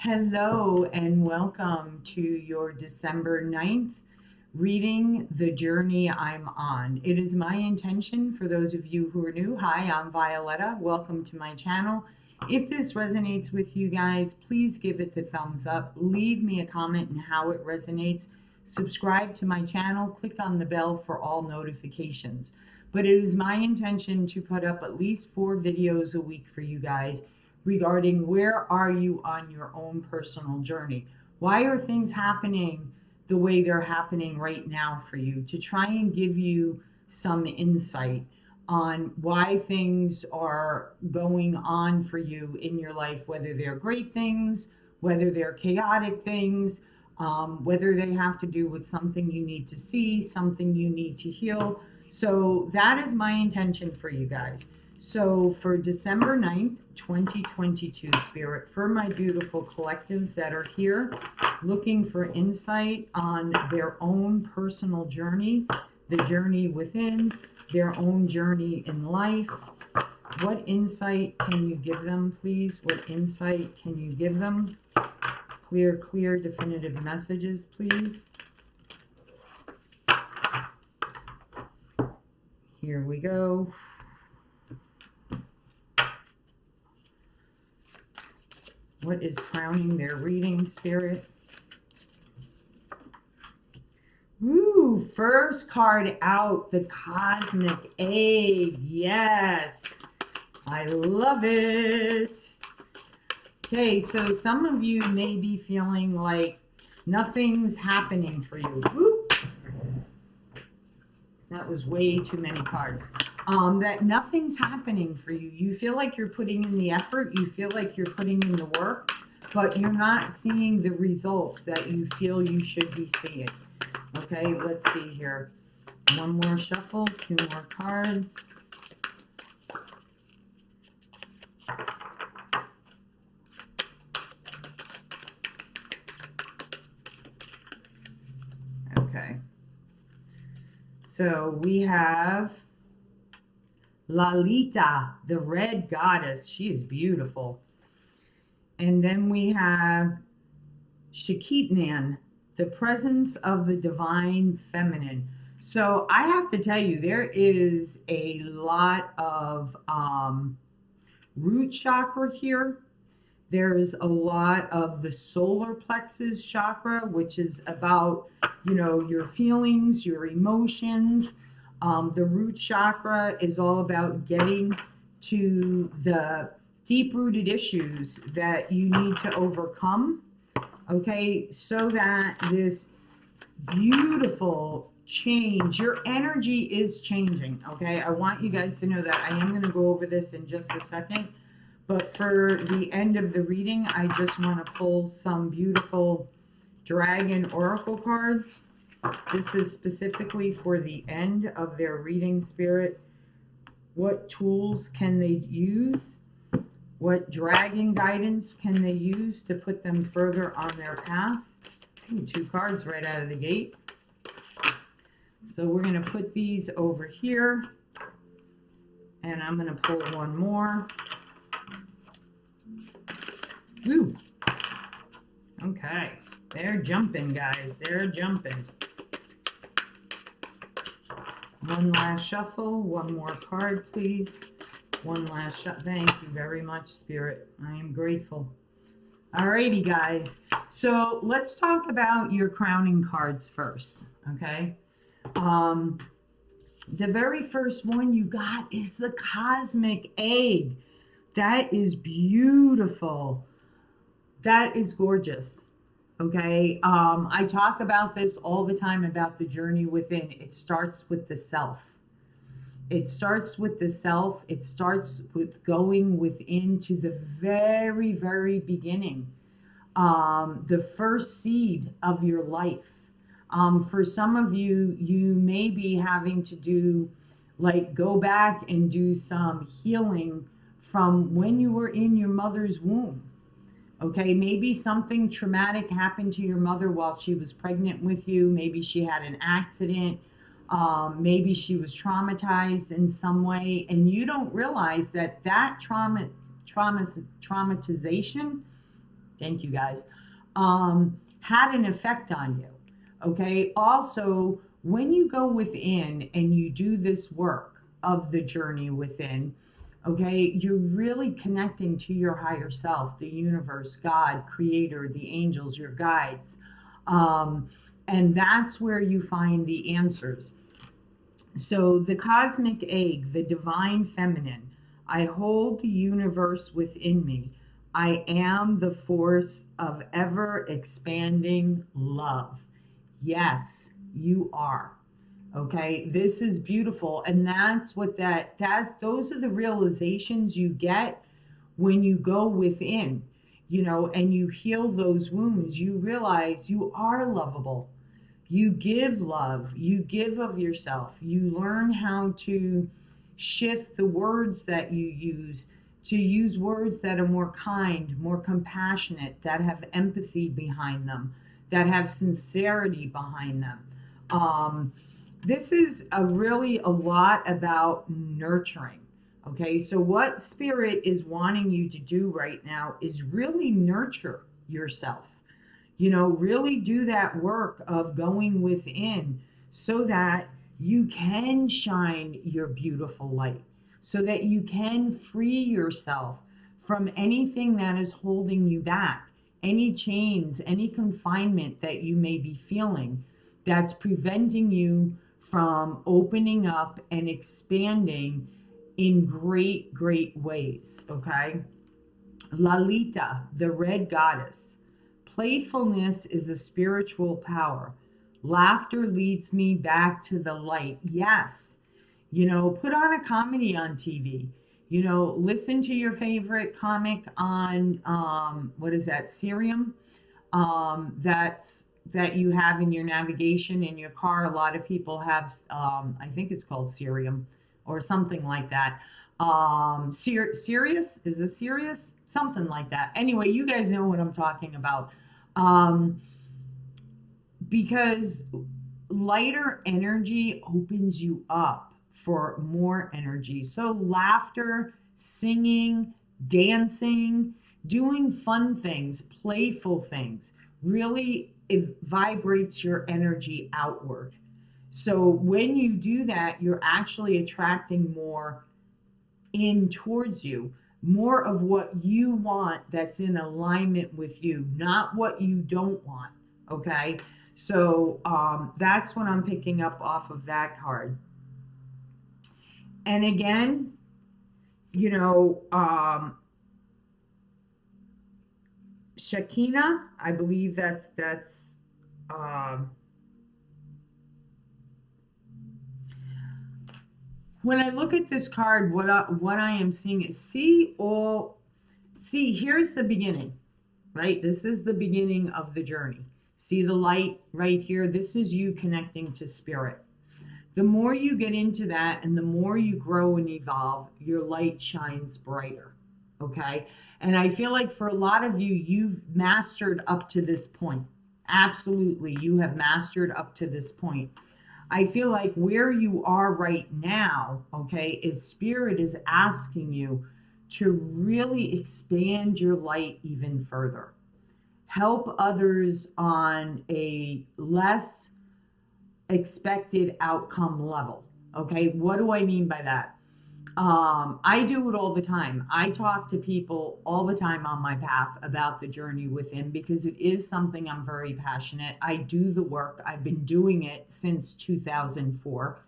Hello and welcome to your December 9th reading, The Journey I'm On. It is my intention for those of you who are new, hi, I'm Violetta. Welcome to my channel. If this resonates with you guys, please give it the thumbs up. Leave me a comment on how it resonates. Subscribe to my channel. Click on the bell for all notifications. But it is my intention to put up at least 4 videos a week for you guys regarding where are you on your own personal journey. Why are things happening the way they're happening right now for you, to try and give you some insight on why things are going on for you in your life, whether they're great things, whether they're chaotic things, whether they have to do with something you need to see, something you need to heal. So that is my intention for you guys. So for December 9th, 2022, Spirit, for my beautiful collectives that are here looking for insight on their own personal journey, the journey within, their own journey in life, what insight can you give them, please? What insight can you give them? Clear, definitive messages, please. Here we go. What is crowning their reading, Spirit? Ooh, first card out, the Cosmic Egg. Yes, I love it. Okay, so some of you may be feeling like nothing's happening for you. Whoop. That was way too many cards. That nothing's happening for you. You feel like you're putting in the effort. You feel like you're putting in the work, but you're not seeing the results that you feel you should be seeing. Okay, let's see here. One more shuffle, 2 more cards. Okay. So we have Lalita, the red goddess. She is beautiful. And then we have Shakitnan, the presence of the divine feminine. So I have to tell you, there is a lot of root chakra here. There's a lot of the solar plexus chakra, which is about, your feelings, your emotions. The root chakra is all about getting to the deep-rooted issues that you need to overcome, okay, so that this beautiful change, your energy is changing, okay? I want you guys to know that. I am going to go over this in just a second. But for the end of the reading, I just want to pull some beautiful dragon oracle cards. This is specifically for the end of their reading, Spirit. What tools can they use? What dragon guidance can they use to put them further on their path? Ooh, 2 cards right out of the gate. So we're going to put these over here. And I'm going to pull one more. Ooh. Okay. They're jumping, guys. They're jumping. One last shuffle. One more card, please. One last shuffle. Thank you very much, Spirit. I am grateful. Alrighty, guys. So let's talk about your crowning cards first, okay? The very first one you got is the Cosmic Egg. That is beautiful. That is gorgeous. Okay. I talk about this all the time about the journey within. It starts with the self. It starts with the self. It starts with going within to the very, very beginning. The first seed of your life. For some of you, you may be having to do, like, go back and do some healing from when you were in your mother's womb. Okay, maybe something traumatic happened to your mother while she was pregnant with you. Maybe she had an accident. Maybe she was traumatized in some way, and you don't realize that traumatization thank you guys, had an effect on you. Okay. Also, when you go within and you do this work of the journey within, okay, you're really connecting to your higher self, the universe, God, creator, the angels, your guides. Um, and that's where you find the answers. So, the cosmic egg, the divine feminine, I hold the universe within me. I am the force of ever expanding love. Yes, you are. Okay, this is beautiful. And that's what those are the realizations you get when you go within, and you heal those wounds. You realize you are lovable. You give love, you give of yourself, you learn how to shift the words that you use to use words that are more kind, more compassionate, that have empathy behind them, that have sincerity behind them. Um, this is really a lot about nurturing. Okay, so what spirit is wanting you to do right now is really nurture yourself. Really do that work of going within so that you can shine your beautiful light, so that you can free yourself from anything that is holding you back, any chains, any confinement that you may be feeling that's preventing you from opening up and expanding in great, great ways. Okay. Lalita, the red goddess. Playfulness is a spiritual power. Laughter leads me back to the light. Yes. Put on a comedy on TV. Listen to your favorite comic on what is that, Serium? That you have in your navigation in your car. A lot of people have, I think it's called Serium or something like that. Serious? Is it serious? Something like that. Anyway, you guys know what I'm talking about. Um, because lighter energy opens you up for more energy. So, laughter, singing, dancing, doing fun things, playful things, really it vibrates your energy outward. So, when you do that, you're actually attracting more in towards you, more of what you want that's in alignment with you, not what you don't want. Okay. So that's what I'm picking up off of that card. And again, Shakina, I believe that's um, when I look at this card, what I am seeing is here's the beginning, right? This is the beginning of the journey. See the light right here? This is you connecting to spirit. The more you get into that and the more you grow and evolve, your light shines brighter. Okay. And I feel like for a lot of you, you've mastered up to this point. Absolutely. You have mastered up to this point. I feel like where you are right now, okay, is spirit is asking you to really expand your light even further. Help others on a less expected outcome level. Okay, what do I mean by that? I do it all the time. I talk to people all the time on my path about the journey within because it is something I'm very passionate. I do the work. I've been doing it since 2004.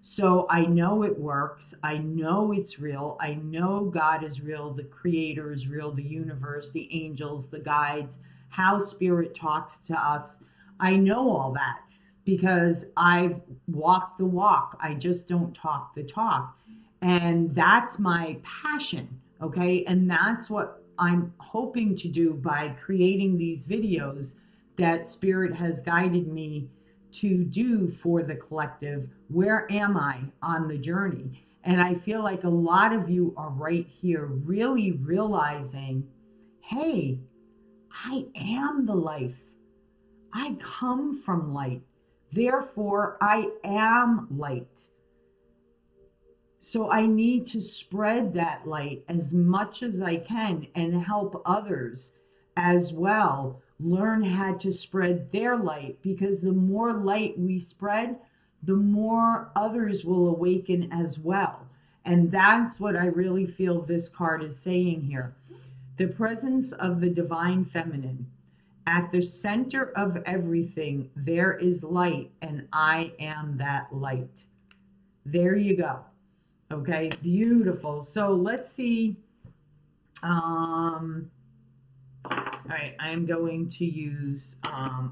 So I know it works. I know it's real. I know God is real. The creator is real. The universe, the angels, the guides, how spirit talks to us. I know all that because I've walked the walk. I just don't talk the talk. And that's my passion. Okay. And that's what I'm hoping to do by creating these videos that spirit has guided me to do for the collective. Where am I on the journey? And I feel like a lot of you are right here really realizing, hey, I am the life. I come from light. Therefore, I am light. So I need to spread that light as much as I can and help others as well learn how to spread their light, because the more light we spread, the more others will awaken as well. And that's what I really feel this card is saying here. The presence of the divine feminine. At the center of everything, there is light, and I am that light. There you go. Okay, beautiful. So let's see. All right, I'm going to use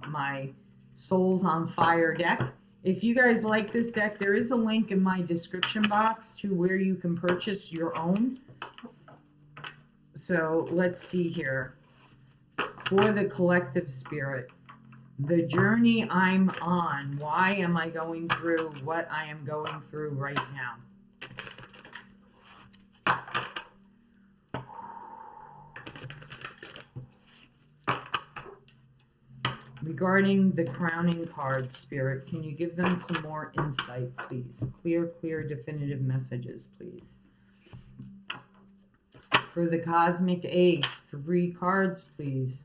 my Souls on Fire deck. If you guys like this deck, there is a link in my description box to where you can purchase your own. So let's see here. For the collective spirit, the journey I'm on, why am I going through what I am going through right now? Regarding the crowning card, Spirit, can you give them some more insight, please? Clear, definitive messages, please. For the cosmic egg, 3 cards, please.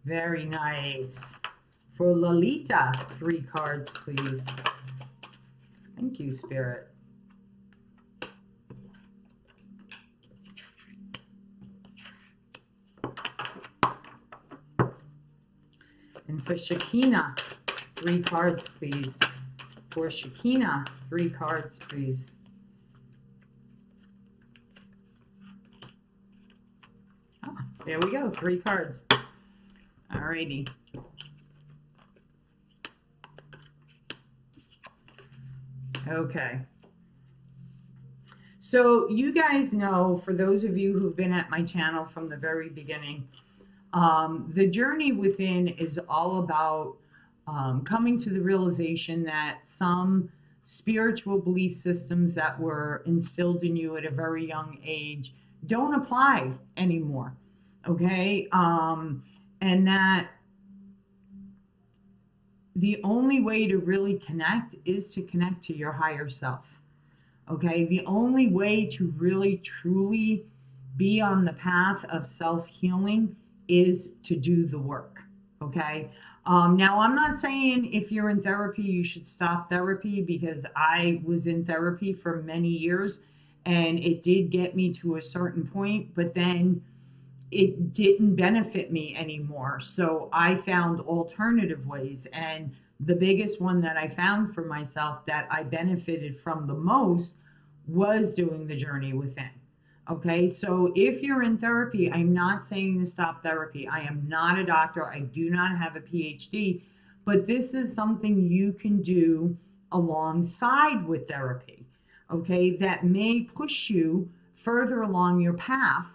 Very nice. For Lolita, 3 cards, please. Thank you, Spirit. And for Shakina, 3 cards, please. For Shakina, 3 cards, please. Ah, there we go, 3 cards. Alrighty. Okay. So you guys know, for those of you who've been at my channel from the very beginning, the journey within is all about coming to the realization that some spiritual belief systems that were instilled in you at a very young age don't apply anymore. Okay? And that the only way to really connect is to connect to your higher self. Okay? The only way to really, truly be on the path of self-healing is to do the work. Okay? Now, I'm not saying if you're in therapy, you should stop therapy, because I was in therapy for many years and it did get me to a certain point, but then it didn't benefit me anymore. So I found alternative ways. And the biggest one that I found for myself that I benefited from the most was doing the journey within. Okay, so if you're in therapy, I'm not saying to stop therapy. I am not a doctor. I do not have a PhD, but this is something you can do alongside with therapy. Okay, that may push you further along your path,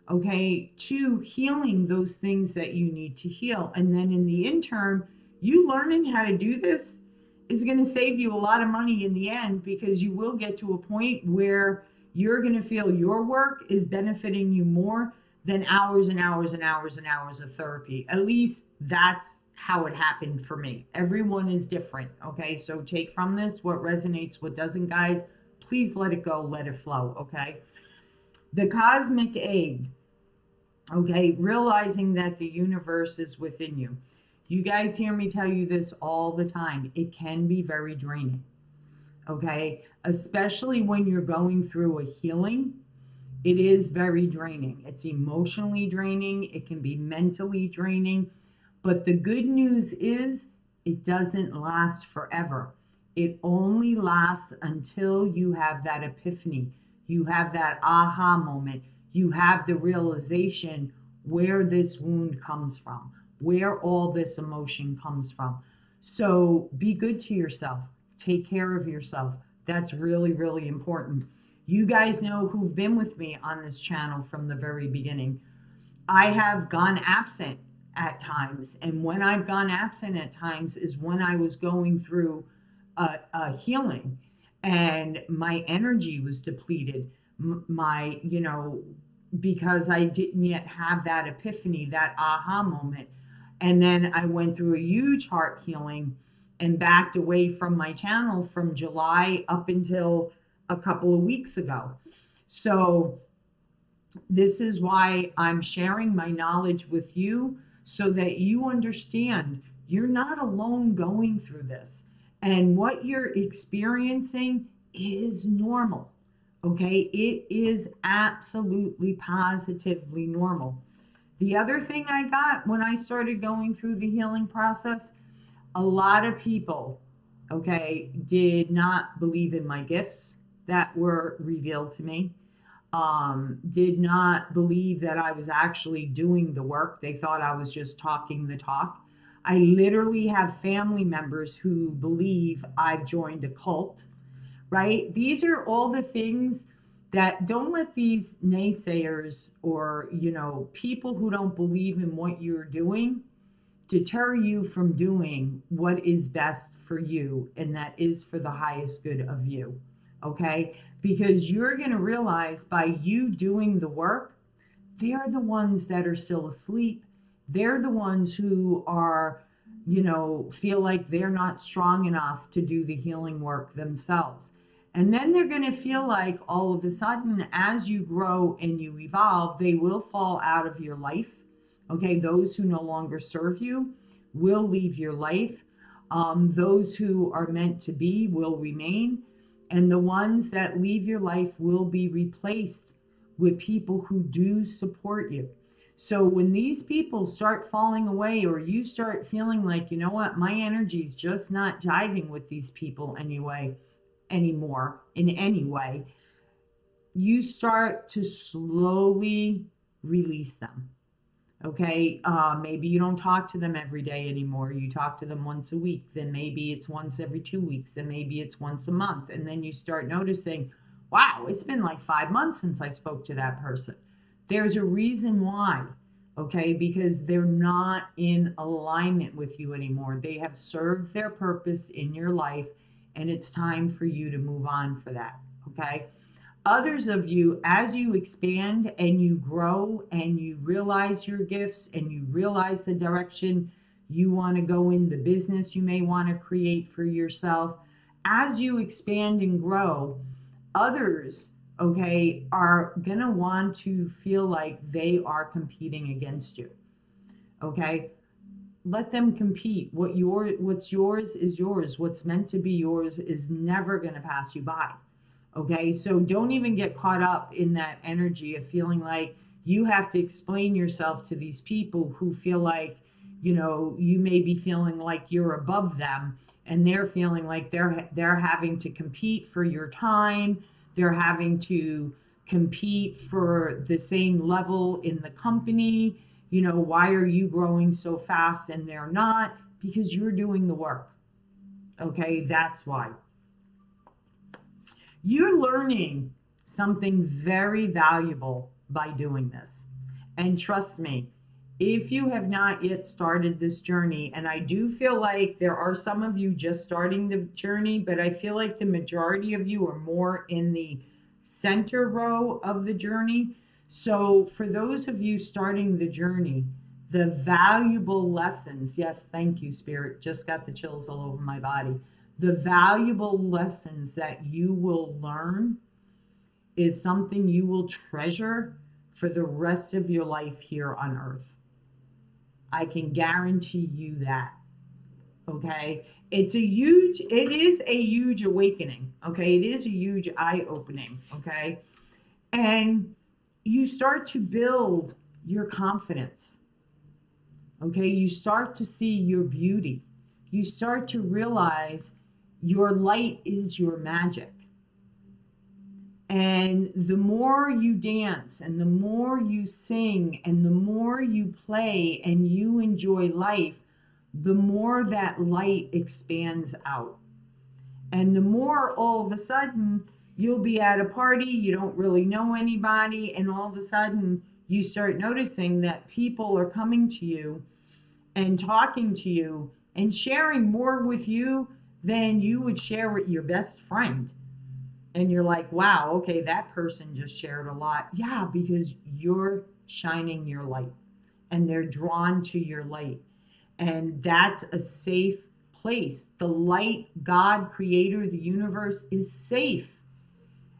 okay, to healing those things that you need to heal. And then in the interim, you learning how to do this is going to save you a lot of money in the end, because you will get to a point where you're going to feel your work is benefiting you more than hours and hours and hours and hours of therapy. At least that's how it happened for me. Everyone is different. Okay, so take from this what resonates, what doesn't, guys. Please let it go, let it flow. Okay. The cosmic egg, okay, realizing that the universe is within you. You guys hear me tell you this all the time. It can be very draining, okay? Especially when you're going through a healing, it is very draining. It's emotionally draining. It can be mentally draining. But the good news is it doesn't last forever. It only lasts until you have that epiphany. You have that aha moment. You have the realization where this wound comes from, where all this emotion comes from. So be good to yourself. Take care of yourself. That's really, really important. You guys know who've been with me on this channel from the very beginning. I have gone absent at times. And when I've gone absent at times is when I was going through a healing and my energy was depleted. My, because I didn't yet have that epiphany, that aha moment. And then I went through a huge heart healing and backed away from my channel from July up until a couple of weeks ago. So this is why I'm sharing my knowledge with you, so that you understand you're not alone going through this. And what you're experiencing is normal. Okay? It is absolutely positively normal. The other thing I got when I started going through the healing process, a lot of people, okay, did not believe in my gifts that were revealed to me, did not believe that I was actually doing the work. They thought I was just talking the talk. I literally have family members who believe I've joined a cult, right? These are all the things that, don't let these naysayers or, people who don't believe in what you're doing deter you from doing what is best for you, and that is for the highest good of you. Okay? Because you're going to realize by you doing the work, they're the ones that are still asleep. They're the ones who are, feel like they're not strong enough to do the healing work themselves. And then they're going to feel like all of a sudden, as you grow and you evolve, they will fall out of your life. Okay, those who no longer serve you will leave your life. Those who are meant to be will remain. And the ones that leave your life will be replaced with people who do support you. So when these people start falling away, or you start feeling like, you know what, my energy is just not jiving with these people anymore in any way, you start to slowly release them. Okay, maybe you don't talk to them every day anymore. You talk to them once a week. Then maybe it's once every 2 weeks. Then maybe it's once a month. And then you start noticing, wow, it's been like 5 months since I spoke to that person. There's a reason why, okay, because they're not in alignment with you anymore. They have served their purpose in your life, and it's time for you to move on for that, okay? Others of you, as you expand and you grow and you realize your gifts and you realize the direction you want to go in, the business you may want to create for yourself, as you expand and grow, others, okay, are going to want to feel like they are competing against you. Okay? Let them compete. What's yours is yours. What's meant to be yours is never going to pass you by. Okay, so don't even get caught up in that energy of feeling like you have to explain yourself to these people who feel like, you may be feeling like you're above them, and they're feeling like they're having to compete for your time. They're having to compete for the same level in the company. Why are you growing so fast and they're not? Because you're doing the work. Okay, that's why. You're learning something very valuable by doing this. And trust me, if you have not yet started this journey, and I do feel like there are some of you just starting the journey, but I feel like the majority of you are more in the center row of the journey. So for those of you starting the journey, the valuable lessons, yes, thank you, Spirit, just got the chills all over my body. The valuable lessons that you will learn is something you will treasure for the rest of your life here on earth. I can guarantee you that. Okay? It is a huge awakening. Okay? It is a huge eye-opening. Okay? And you start to build your confidence. Okay? You start to see your beauty. You start to realize your light is your magic. And the more you dance and the more you sing and the more you play and you enjoy life, the more that light expands out. And the more all of a sudden you'll be at a party, you don't really know anybody, and all of a sudden you start noticing that people are coming to you and talking to you and sharing more with you than you would share with your best friend. And you're like, wow, okay, that person just shared a lot. Yeah, because you're shining your light and they're drawn to your light. And that's a safe place. The light, God, creator, the universe is safe.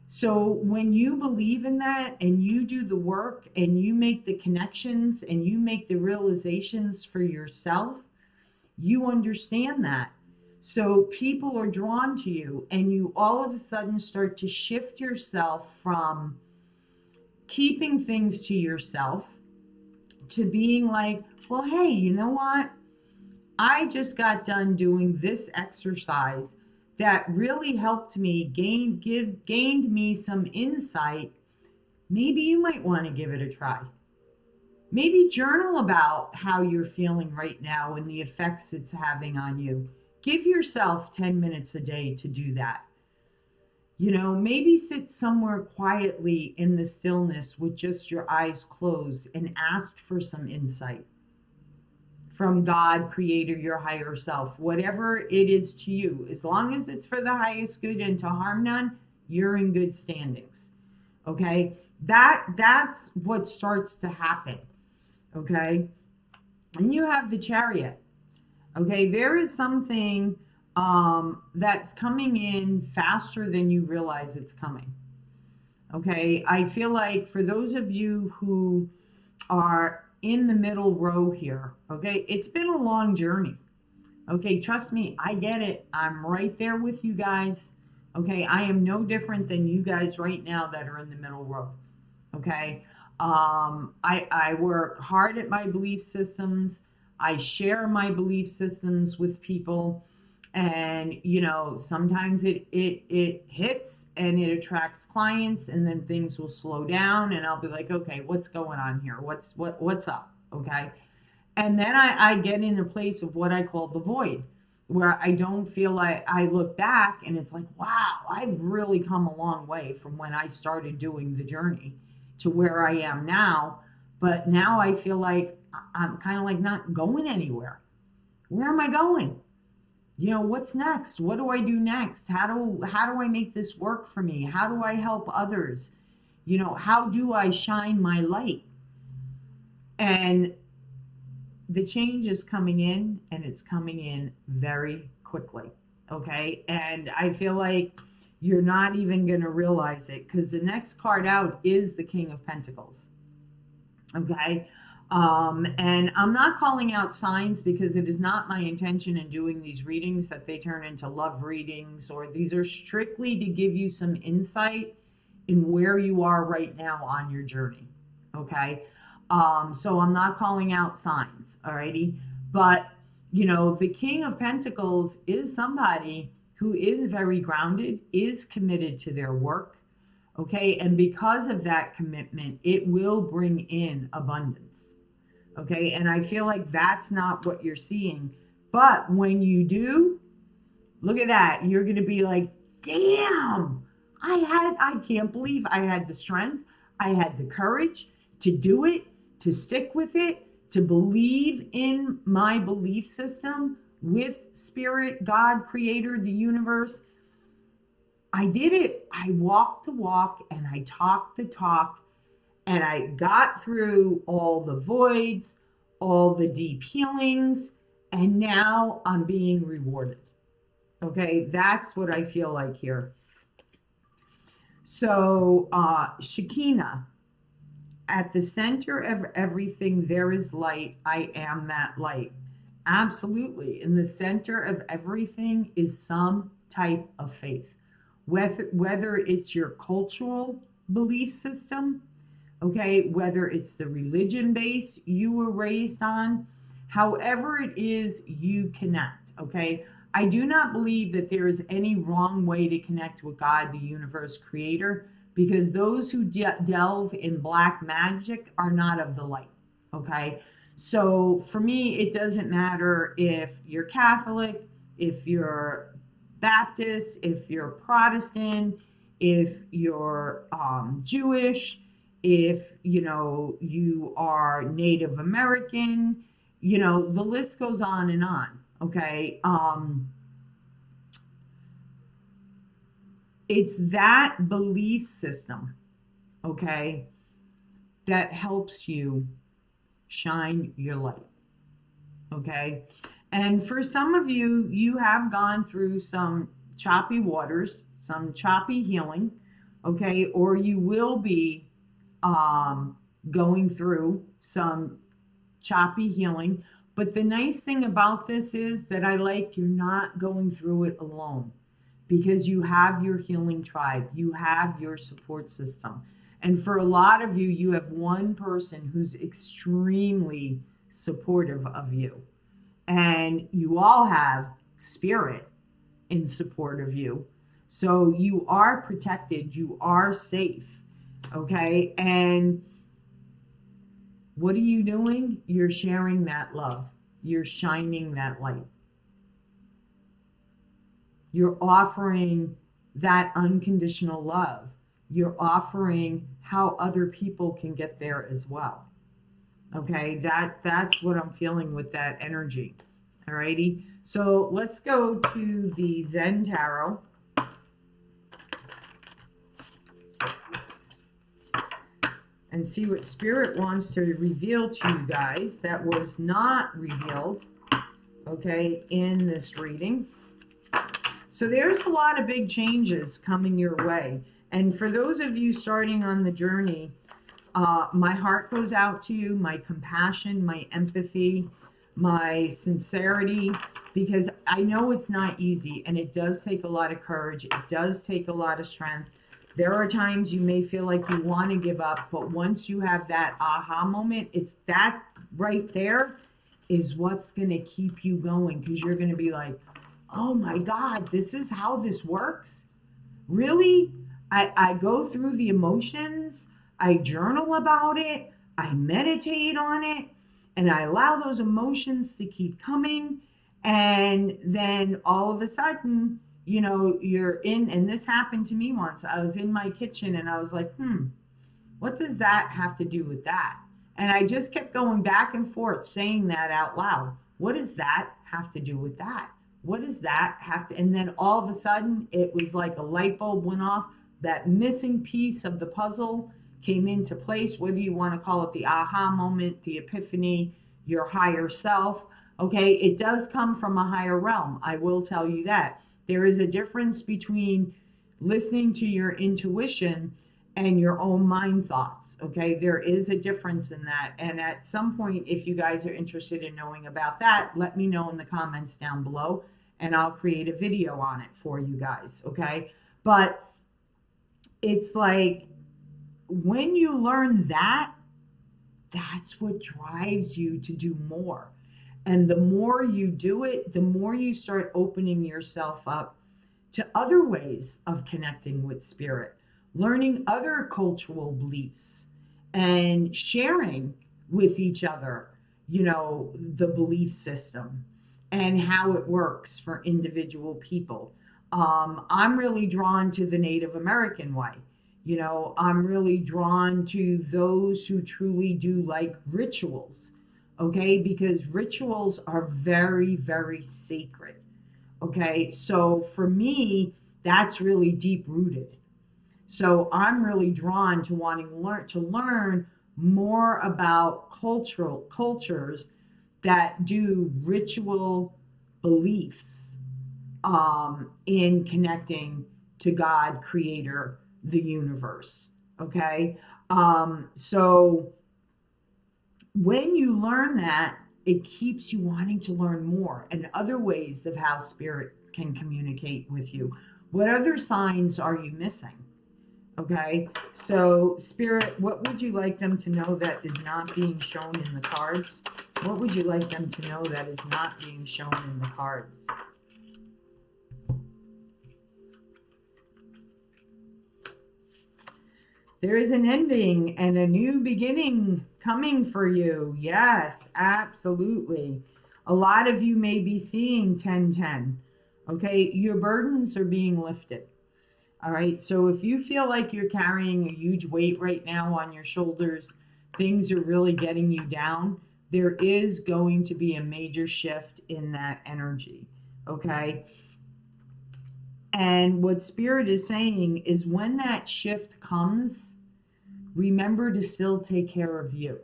So when you believe in that and you do the work and you make the connections and you make the realizations for yourself, you understand that. So people are drawn to you and you all of a sudden start to shift yourself from keeping things to yourself to being like, well, hey, you know what? I just got done doing this exercise that really helped me gained me some insight. Maybe you might want to give it a try. Maybe journal about how you're feeling right now and the effects it's having on you. Give yourself 10 minutes a day to do that. Maybe sit somewhere quietly in the stillness with just your eyes closed and ask for some insight from God, creator, your higher self, whatever it is to you. As long as it's for the highest good and to harm none, you're in good standings. Okay? That's what starts to happen. Okay? And you have the Chariot. Okay? There is something that's coming in faster than you realize it's coming. Okay? I feel like for those of you who are in the middle row here, okay, it's been a long journey. Okay, trust me, I get it. I'm right there with you guys. Okay, I am no different than you guys right now that are in the middle row. Okay, I work hard at my belief systems. I share my belief systems with people. And sometimes it hits and it attracts clients, and then things will slow down and I'll be like, okay, what's going on here? What's up? Okay. And then I get in a place of what I call the void, where I don't feel like, I look back and it's like, wow, I've really come a long way from when I started doing the journey to where I am now. But now I feel like I'm kind of like not going anywhere. Where am I going? What's next? What do I do next? How do I make this work for me? How do I help others? How do I shine my light? And the change is coming in, and it's coming in very quickly. Okay. And I feel like you're not even going to realize it, because the next card out is the King of Pentacles. Okay. And I'm not calling out signs, because it is not my intention in doing these readings that they turn into love readings, or these are strictly to give you some insight in where you are right now on your journey. Okay. So I'm not calling out signs. Alrighty. But, the King of Pentacles is somebody who is very grounded, is committed to their work. Okay. And because of that commitment, it will bring in abundance. Okay. And I feel like that's not what you're seeing. But when you do, look at that. You're going to be like, damn, I can't believe I had the strength. I had the courage to do it, to stick with it, to believe in my belief system with spirit, God, creator, the universe. I did it. I walked the walk and I talked the talk, and I got through all the voids, all the deep healings, and now I'm being rewarded. Okay, that's what I feel like here. So, Shekinah, at the center of everything, there is light. I am that light. Absolutely. In the center of everything is some type of faith. Whether it's your cultural belief system, okay, whether it's the religion base you were raised on, however it is you connect, okay? I do not believe that there is any wrong way to connect with God, the universe, creator, because those who delve in black magic are not of the light, okay? So for me, it doesn't matter if you're Catholic, if you're Baptist, if you're Protestant, if you're Jewish, if you are Native American, the list goes on and on. Okay. it's that belief system, okay, that helps you shine your light, okay? And for some of you, you have gone through some choppy waters, some choppy healing, okay? Or you will be um, going through some choppy healing. But the nice thing about this is that I like you're not going through it alone because you have your healing tribe, you have your support system. And for a lot of you, you have one person who's extremely supportive of you. And you all have spirit in support of you. So you are protected, you are safe. Okay. And what are you doing? You're sharing that love, you're shining that light, you're offering that unconditional love, you're offering how other people can get there as well. Okay, that's what I'm feeling with that energy. Alrighty, so let's go to the Zen Tarot. And see what Spirit wants to reveal to you guys that was not revealed, okay, in this reading. So there's a lot of big changes coming your way. And for those of you starting on the journey, my heart goes out to you, my compassion, my empathy, my sincerity, because I know it's not easy and it does take a lot of courage. It does take a lot of strength. There are times you may feel like you want to give up, but once you have that aha moment, it's that right there is what's going to keep you going, because you're going to be like, oh my God, this is how this works? Really? I go through the emotions, I journal about it, I meditate on it, and I allow those emotions to keep coming. And then all of a sudden, you know, you're in, and this happened to me once. I was in my kitchen and I was like, what does that have to do with that? And I just kept going back and forth saying that out loud. What does that have to do with that? What does that have to? And then all of a sudden, it was like a light bulb went off. That missing piece of the puzzle came into place, whether you want to call it the aha moment, the epiphany, your higher self. Okay, it does come from a higher realm. I will tell you that. There is a difference between listening to your intuition and your own mind thoughts. Okay, there is a difference in that. And at some point, if you guys are interested in knowing about that, let me know in the comments down below and I'll create a video on it for you guys. Okay, but it's like when you learn that, that's what drives you to do more. And the more you do it, the more you start opening yourself up to other ways of connecting with spirit, learning other cultural beliefs, and sharing with each other, you know, the belief system and how it works for individual people. I'm really drawn to the Native American way. You know, I'm really drawn to those who truly do like rituals, okay? Because rituals are very, very sacred, okay? So for me, that's really deep rooted. So I'm really drawn to wanting to learn more about cultures that do ritual beliefs in connecting to God, creator, the universe. Okay. So when you learn that, it keeps you wanting to learn more and other ways of how spirit can communicate with you. What other signs are you missing? Okay. So spirit, what would you like them to know that is not being shown in the cards? What would you like them to know that is not being shown in the cards? There is an ending and a new beginning coming for you. Yes, absolutely. A lot of you may be seeing 1010. Okay, your burdens are being lifted. All right, so if you feel like you're carrying a huge weight right now on your shoulders, things are really getting you down, there is going to be a major shift in that energy. Okay. And what Spirit is saying is when that shift comes, remember to still take care of you.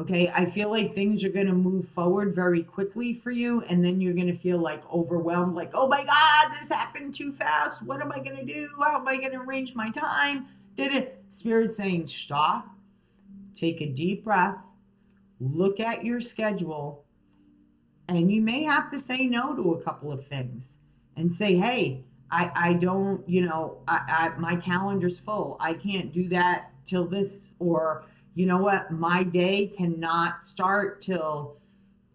Okay, I feel like things are going to move forward very quickly for you, and then you're going to feel like overwhelmed, like, oh my God, this happened too fast. What am I going to do? How am I going to arrange my time? Did it? Spirit saying, stop, take a deep breath, look at your schedule, and you may have to say no to a couple of things and say, hey, I don't, my calendar's full. I can't do that till this, or you know what, my day cannot start till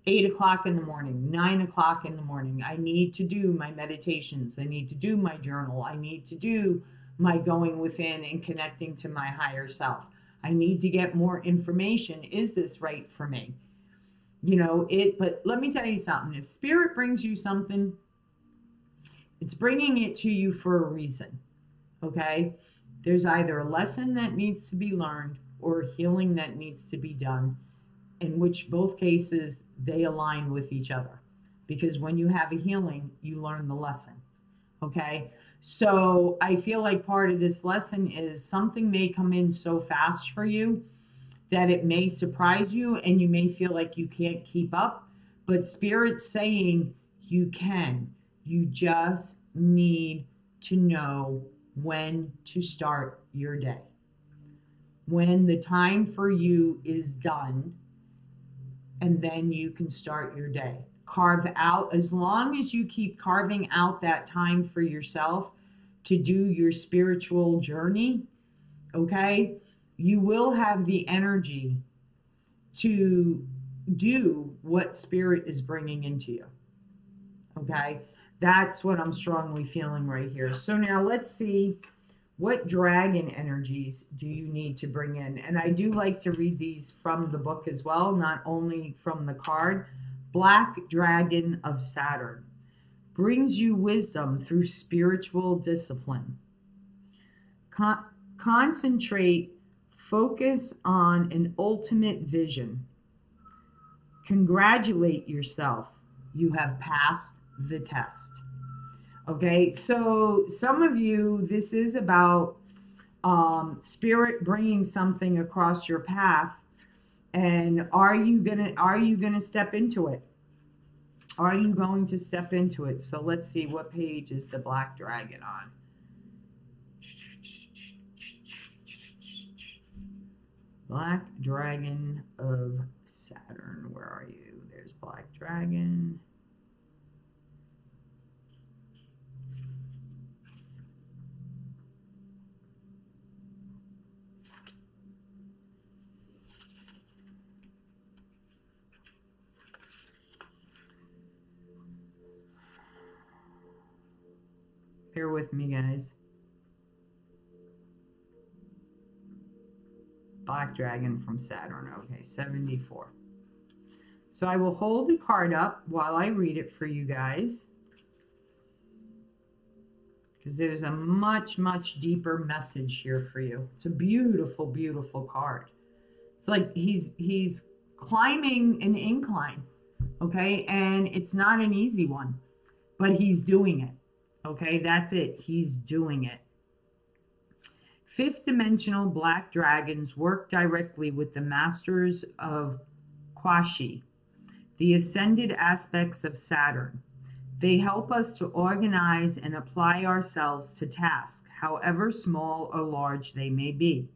8 o'clock in the morning, 9 o'clock in the morning. I need to do my meditations. I need to do my journal. I need to do my going within and connecting to my higher self. I need to get more information. Is this right for me? But let me tell you something. If Spirit brings you something, it's bringing it to you for a reason. Okay? There's either a lesson that needs to be learned or healing that needs to be done, in which both cases they align with each other. Because when you have a healing, you learn the lesson. Okay? So I feel like part of this lesson is something may come in so fast for you that it may surprise you and you may feel like you can't keep up. But Spirit's saying you can. You just need to know when to start your day. When the time for you is done, and then you can start your day. Carve out, as long as you keep carving out that time for yourself to do your spiritual journey, okay, you will have the energy to do what Spirit is bringing into you. Okay, that's what I'm strongly feeling right here. So now let's see, what dragon energies do you need to bring in? And I do like to read these from the book as well, not only from the card. Black Dragon of Saturn brings you wisdom through spiritual discipline. Concentrate, focus on an ultimate vision. Congratulate yourself. You have passed the test. Okay, so some of you, this is about Spirit bringing something across your path, and are you gonna step into it? Are you going to step into it? So let's see, what page is the Black Dragon on? Black Dragon of Saturn. Where are you? There's Black Dragon. Bear with me, guys. Black Dragon from Saturn. Okay, 74. So I will hold the card up while I read it for you guys, because there's a much, much deeper message here for you. It's a beautiful, beautiful card. It's like he's climbing an incline, okay? And it's not an easy one, but he's doing it. Okay, that's it. He's doing it. Fifth dimensional black dragons work directly with the masters of Kwashi, the ascended aspects of Saturn. They help us to organize and apply ourselves to tasks, however small or large they may be.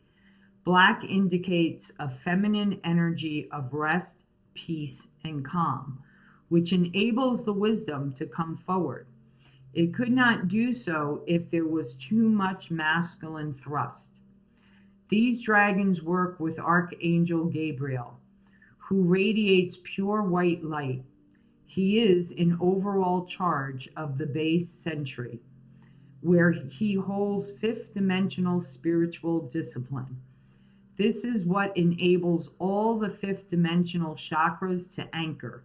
Black indicates a feminine energy of rest, peace, and calm, which enables the wisdom to come forward. It could not do so if there was too much masculine thrust. These dragons work with Archangel Gabriel, who radiates pure white light. He is in overall charge of the base century, where he holds fifth dimensional spiritual discipline. This is what enables all the fifth dimensional chakras to anchor.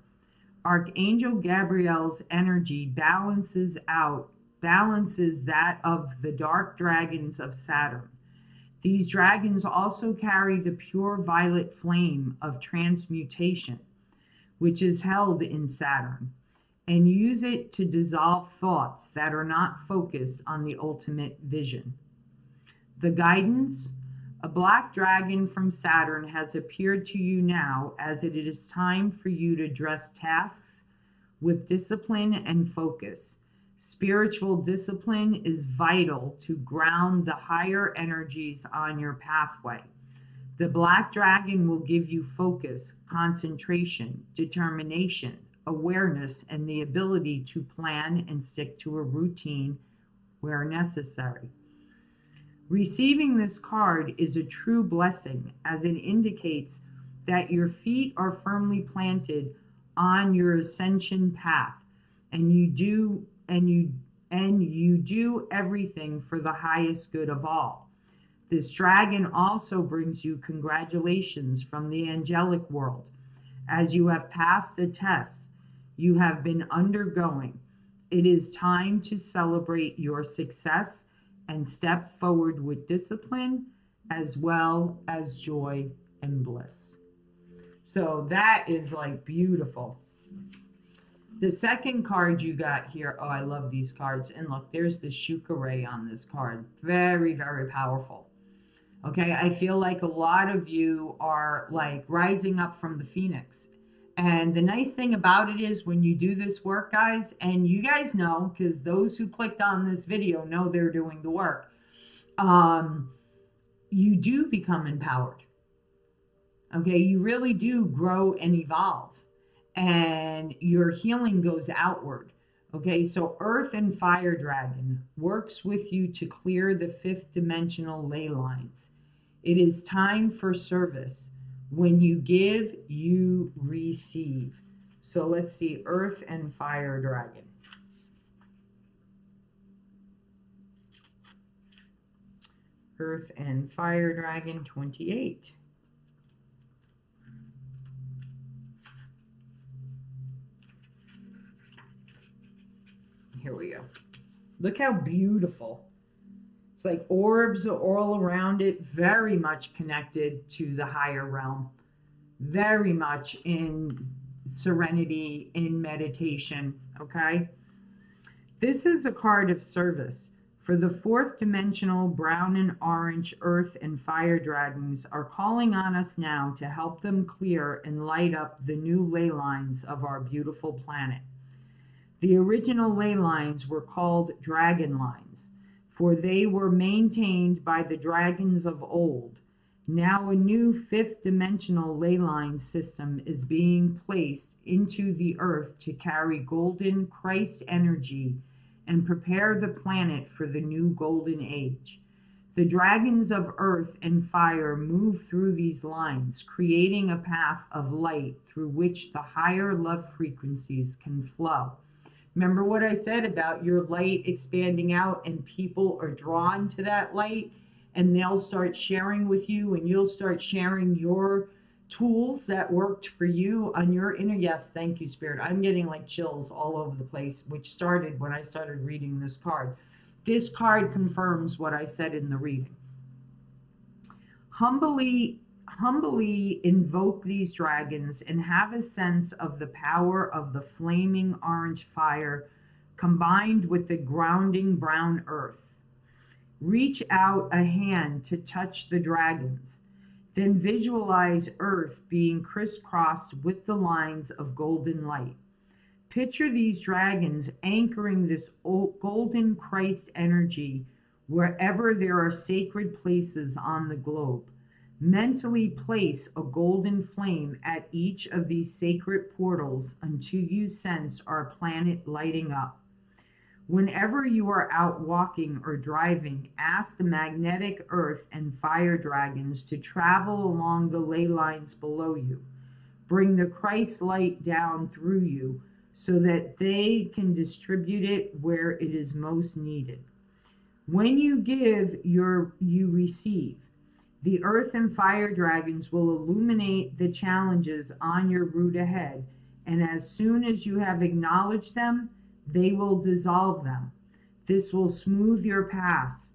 Archangel Gabriel's energy balances that of the dark dragons of Saturn. These dragons also carry the pure violet flame of transmutation, which is held in Saturn. and use it to dissolve thoughts that are not focused on the ultimate vision. The guidance: a black dragon from Saturn has appeared to you now, as it is time for you to address tasks with discipline and focus. Spiritual discipline is vital to ground the higher energies on your pathway. The black dragon will give you focus, concentration, determination, awareness, and the ability to plan and stick to a routine where necessary. Receiving this card is a true blessing, as it indicates that your feet are firmly planted on your ascension path, and you do everything for the highest good of all. This dragon also brings you congratulations from the angelic world, as you have passed the test you have been undergoing. It is time to celebrate your success and step forward with discipline as well as joy and bliss. So that is like beautiful. The second card you got here, oh, I love these cards. And look, there's the Shuka on this card. Very, very powerful. Okay, I feel like a lot of you are like rising up from the phoenix. And the nice thing about it is when you do this work, guys, and you guys know, because those who clicked on this video know they're doing the work, you do become empowered. Okay, you really do grow and evolve, and your healing goes outward. Okay, so Earth and Fire Dragon works with you to clear the fifth dimensional ley lines. It is time for service. When you give, you receive. So let's see, Earth and Fire Dragon. Earth and Fire Dragon 28. Here we go. Look how beautiful. It's like orbs are all around it, very much connected to the higher realm, very much in serenity, in meditation, okay? This is a card of service. For the fourth dimensional brown and orange earth and fire dragons are calling on us now to help them clear and light up the new ley lines of our beautiful planet. The original ley lines were called dragon lines, for they were maintained by the dragons of old. Now a new fifth dimensional ley line system is being placed into the earth to carry golden Christ energy and prepare the planet for the new golden age. The dragons of earth and fire move through these lines, creating a path of light through which the higher love frequencies can flow. Remember what I said about your light expanding out, and people are drawn to that light, and they'll start sharing with you, and you'll start sharing your tools that worked for you on your inner. Yes, thank you, Spirit. I'm getting like chills all over the place, which started when I started reading this card. This card confirms what I said in the reading. Humbly invoke these dragons and have a sense of the power of the flaming orange fire combined with the grounding brown earth. Reach out a hand to touch the dragons. Then visualize earth being crisscrossed with the lines of golden light. Picture these dragons anchoring this golden Christ energy wherever there are sacred places on the globe. Mentally place a golden flame at each of these sacred portals until you sense our planet lighting up. Whenever you are out walking or driving, ask the magnetic earth and fire dragons to travel along the ley lines below you. Bring the Christ light down through you so that they can distribute it where it is most needed. When you give, you receive. The earth and fire dragons will illuminate the challenges on your route ahead, and as soon as you have acknowledged them, they will dissolve them. This will smooth your path.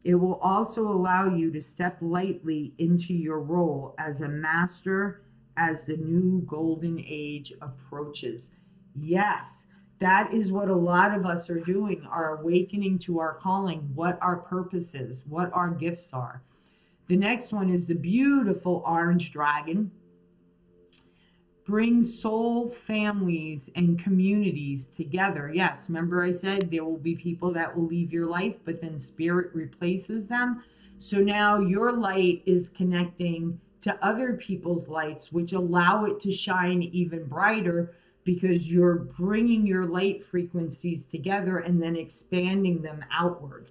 It will also allow you to step lightly into your role as a master as the new golden age approaches. Yes, that is what a lot of us are doing, are awakening to our calling, what our purpose is, what our gifts are. The next one is the beautiful orange dragon. Bring soul families and communities together. Yes, remember I said there will be people that will leave your life, but then spirit replaces them. So now your light is connecting to other people's lights, which allow it to shine even brighter because you're bringing your light frequencies together and then expanding them outward.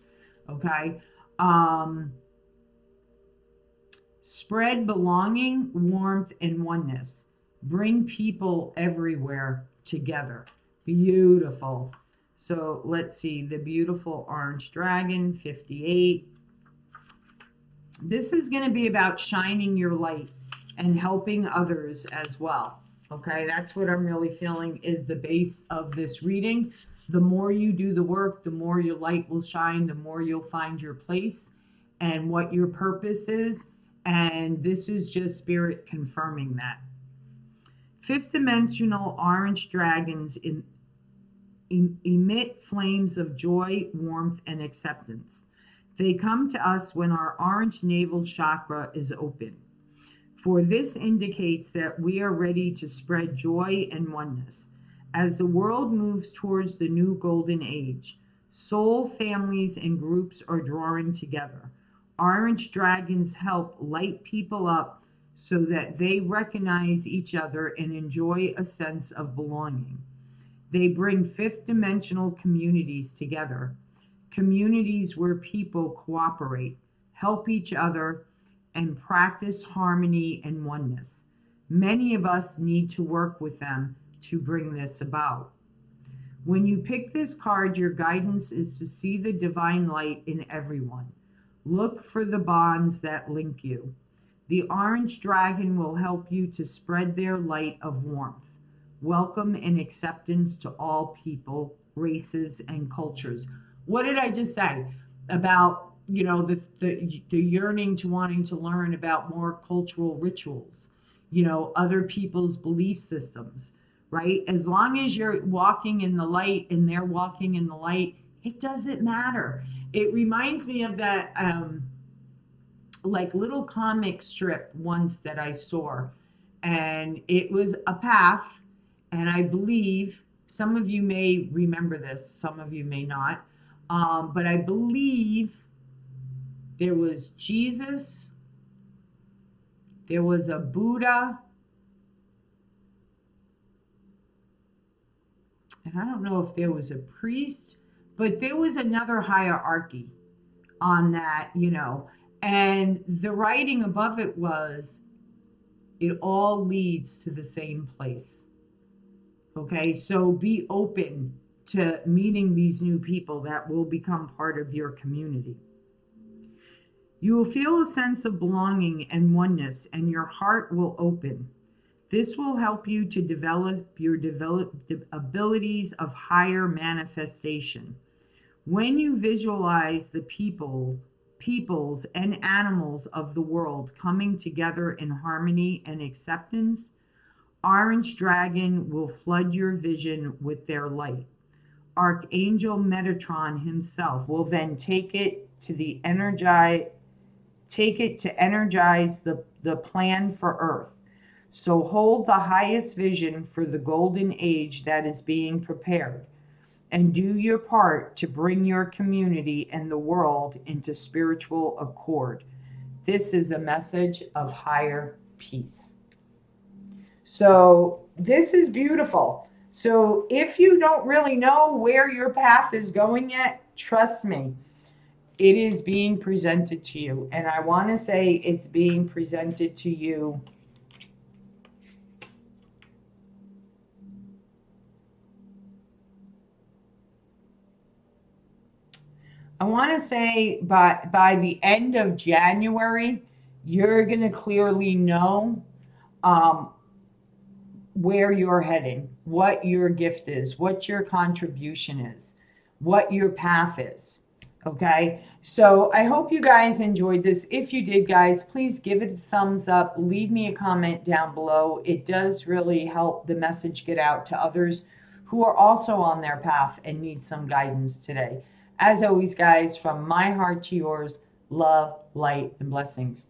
Okay. Spread belonging, warmth, and oneness. Bring people everywhere together. Beautiful. So let's see, the beautiful orange dragon, 58. This is going to be about shining your light and helping others as well. Okay, that's what I'm really feeling is the base of this reading. The more you do the work, the more your light will shine, the more you'll find your place and what your purpose is. And this is just spirit confirming that. Fifth dimensional orange dragons emit flames of joy, warmth, and acceptance. They come to us when our orange navel chakra is open. For this indicates that we are ready to spread joy and oneness. As the world moves towards the new golden age, soul families and groups are drawing together. Orange dragons help light people up so that they recognize each other and enjoy a sense of belonging. They bring fifth dimensional communities together, communities where people cooperate, help each other, and practice harmony and oneness. Many of us need to work with them to bring this about. When you pick this card, your guidance is to see the divine light in everyone. Look for the bonds that link you. The orange dragon will help you to spread their light of warmth, welcome, and acceptance to all people, races, and cultures. What did I just say about, the yearning to wanting to learn about more cultural rituals, other people's belief systems, right? As long as you're walking in the light and they're walking in the light, it doesn't matter. It reminds me of that like little comic strip once that I saw, and it was a path, and I believe some of you may remember this, some of you may not, but I believe there was Jesus, there was a Buddha, and I don't know if there was a priest, but there was another hierarchy on that, and the writing above it was, it all leads to the same place. Okay, so be open to meeting these new people that will become part of your community. You will feel a sense of belonging and oneness, and your heart will open. This will help you to develop your abilities of higher manifestation. When you visualize the peoples and animals of the world coming together in harmony and acceptance, Orange Dragon will flood your vision with their light. Archangel Metatron himself will then take it to energize the plan for Earth. So hold the highest vision for the golden age that is being prepared, and do your part to bring your community and the world into spiritual accord. This is a message of higher peace. So this is beautiful. So if you don't really know where your path is going yet, trust me, it is being presented to you. And I want to say it's being presented to you I want to say by the end of January, you're going to clearly know where you're heading, what your gift is, what your contribution is, what your path is. Okay, so I hope you guys enjoyed this. If you did, guys, please give it a thumbs up. Leave me a comment down below. It does really help the message get out to others who are also on their path and need some guidance today. As always, guys, from my heart to yours, love, light, and blessings.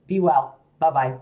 Be well. Bye-bye.